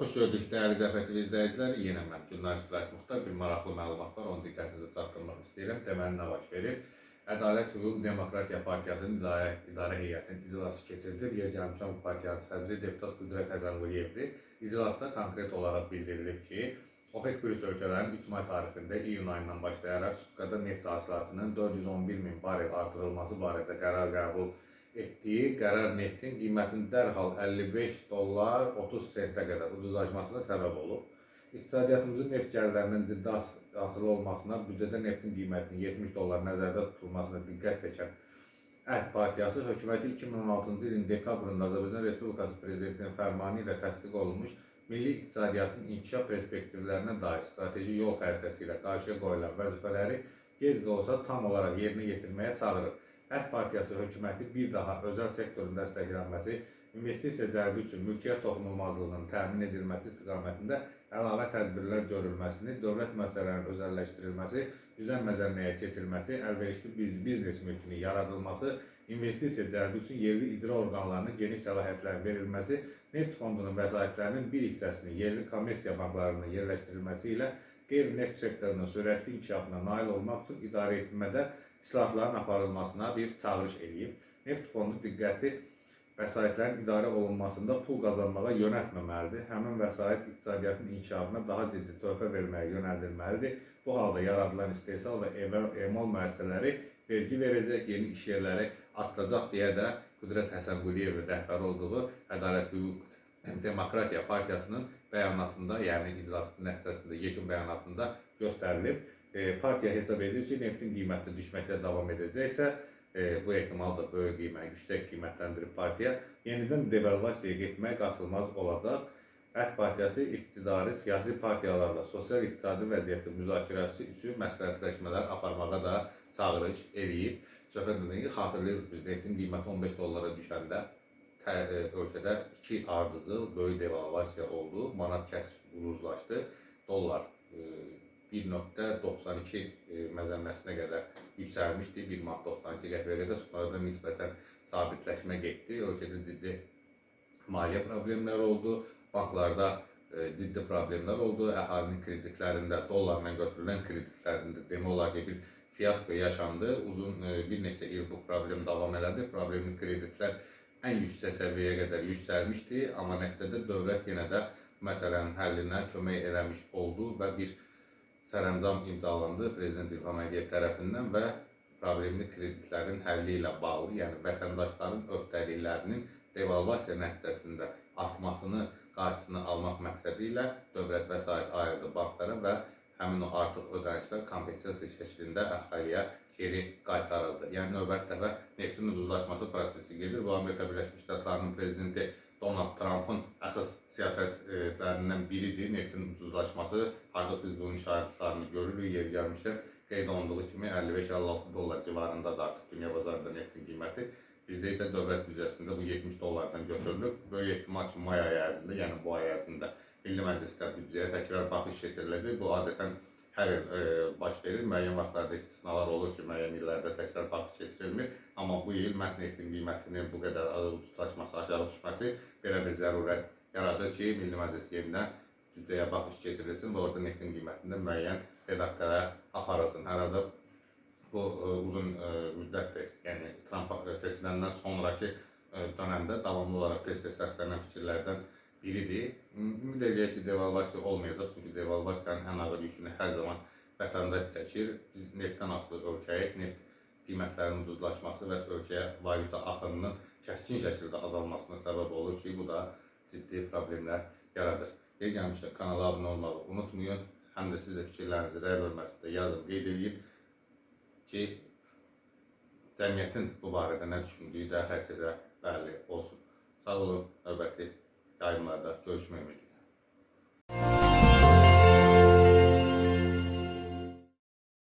Xoş gördük dəyərli Cəbhət TV izləyicilər. Yenə mən jurnalist Bülent Muxtar bir maraqlı məlumat var, onu diqqətinizə çatdırmaq istəyirəm. Deməli nə baş verir? Ədalət, Hüquq, Demokratiya Partiyasının idarə heyətinin iclası keçirildi. Yer gəlmişəm bu partiyanın sədri deputat Qüdrət Həsənquliyevdir. İclasda konkret olaraq bildirilib ki, OPEC+ ölkələrin 3 may tarixində iyun ayından başlayaraq sutkada neft hasilatının 411 min barel artırılması barədə qərar qəbul etdiyi qərar neftin qiymətinin dərhal $55 30 sentə qədər ucuzlaşmasına səbəb olub. İqtisadiyyatımızın neft gəlirlərindən ciddi asılı olmasına, büdcədə neftin qiymətinin $70 nəzərdə tutulmasına diqqət çəkən Əhd Partiyası hökuməti 2016-cı ilin dekabrında Azərbaycan Respublikası Prezidentinin fərmanı ilə təsdiq olunmuş milli iqtisadiyyatın inkişaf perspektivlərinə dair strateji yol xəritəsi ilə qarşıya qoyulan vəzifələri gec də olsa tam olaraq yerinə yetirməyə çağırır. Əhd Partiyası hökuməti bir daha özəl sektorun dəstəklənməsi, investisiya cəlbi üçün mülkiyyət toxunulmazlığının təmin edilməsi istiqamətində əlavə tədbirlər görülməsini, dövlət müəssisələrinin özəlləşdirilməsi, üzən məzənnəyə keçirilməsi, əlverişli biznes mühitinin yaradılması, investisiya cəlbi üçün yerli icra orqanlarının geniş səlahiyyətlərin verilməsi, neft fondunun vəsaitlərinin bir hissəsinin yerli kommersiya banklarının yerləşdirilməsi ilə qeyri-neft sektorunun sürətli inkişafına nail olmaq üçün idarə etmədə islahatların aparılmasına bir çağırış edib. Neft fondu diqqəti vəsaitlərin idarə olunmasında pul qazanmağa yönəltməməlidir. Həmin vəsait iqtisadiyyatın inkişafına daha ciddi töhfə verməyə yönəldilməlidir. Bu halda yaradılan istehsal və emal müəssisələri vergi verəcək, yeni iş yerləri açılacaq deyə də Qüdrət Həsənquliyevin rəhbəri olduğu Ədalət, Hüquq, Demokratiya Partiyasının bəyanatında, yəni iclasın nəticəsində, yekun bəyanatında göstərilib. Partiya hesab edir ki, neftin qiyməti düşməklə davam edəcəksə, bu ehtimal da böyük qiymət, yüksək qiymətləndirib partiya yenidən devalvasiyaya getmək qaçılmaz olacaq. Əhd Partiyası iqtidarı siyasi partiyalarla sosial-iqtisadi vəziyyətin müzakirəsi üçün məsləhətləşmələr aparmağa da çağırış edib. Söhbət edir ki, xatırlayırıq biz, neftin qiyməti $15 düşəndə ölkədə iki ardıcıl böyük devalvasiya oldu. Manat kəskin ucuzlaşdı. Dollar 1.92 məzəmməsinə qədər yüksəlmişdi. 1.92 qəpiyə qədər, sonra da nisbətən sabitləşmə getdi. Ölkədə ciddi maliyyə problemləri oldu. Banklarda ciddi problemlər oldu. Əhalinin kreditlərində, dollarla götürülən kreditlərində demək olar ki, bir fiyasko yaşandı. Uzun bir neçə il bu problem davam elədi. Problemli kreditlər ən yüksək səviyyəyə qədər yüksəlmişdi. Amma nəticədə dövlət yenə də məsələnin həllinə kömək eləmiş oldu və bir sərəncam imzalandı Prezident İlham Əliyev tərəfindən və problemli kreditlərin həlli ilə bağlı, yəni vətəndaşların öhdəliklərinin devalvasiya nəticəsində artmasını, qarşısını almaq məqsədi ilə dövlət vəsait ayırdı banklara və həmin o artıq ödənişlər kompensasiya şəklində əhaliyə geri qaytarıldı. Yəni növbəti dəfə neftin ucuzlaşması prosesi gedir. Bu Amerika Birləşmiş Ştatlarının prezidenti Donald Trump'ın əsas siyasətlərindən biridir. Neftin ucuzlaşması, artıq biz bunun işarətlərini görürük. Yeri gəlmişkən qeyd olunduğu kimi $55-56 civarında da artıq dünya bazarında neftin qiyməti. Bizdə isə dövlət büdcəsində bu $70-dan götürülüb. Böyük ehtimal ki, may ayı ərzində, yəni bu ay ərzində Milli Məclisdə büdcəyə təkrar baxış keçiriləcək. Bu adətən hər il baş verir. Müəyyən vaxtlarda istisnalar olur ki, müəyyən illərdə təkrar baxış keçirilmir. Amma bu il məhz neftin qiymətinin bu qədər ucuzlaşması, aşağı düşməsi belə bir zərurət yaradır ki, Milli Məclis yenidən büdcəyə baxış keçirilsin və orada neftin qiymətində müəyyən redaksiyalar aparılsın. Hər halda bu uzun müddətdir. Yəni Trump seçiləndən sonraki dönəmdə davamlı olaraq tez-tez səslənən fikirlərdən biridir. Ümid edək ki, devalvasiya olmayacaq. Çünki devalvasiyanın ən ağır yükünü hər zaman vətəndaş çəkir. Biz neftdən asılı ölkəyik. Neft qiymətlərinin ucuzlaşması və ölkəyə valyuta axınının kəskin şəkildə azalmasına səbəb olur ki, bu da ciddi problemlər yaradır. Yer gəlmişkən kanala abunə olmağı unutmayın. Həm də siz də fikirlərinizi rəy bölməsində yazın, qeyd edin ki, cəmiyyətin bu barədə nə düşündüyü də hər kəsə bəlli olsun. Sağ olun, növbəti yayımlarda görüşmək ümidi ilə.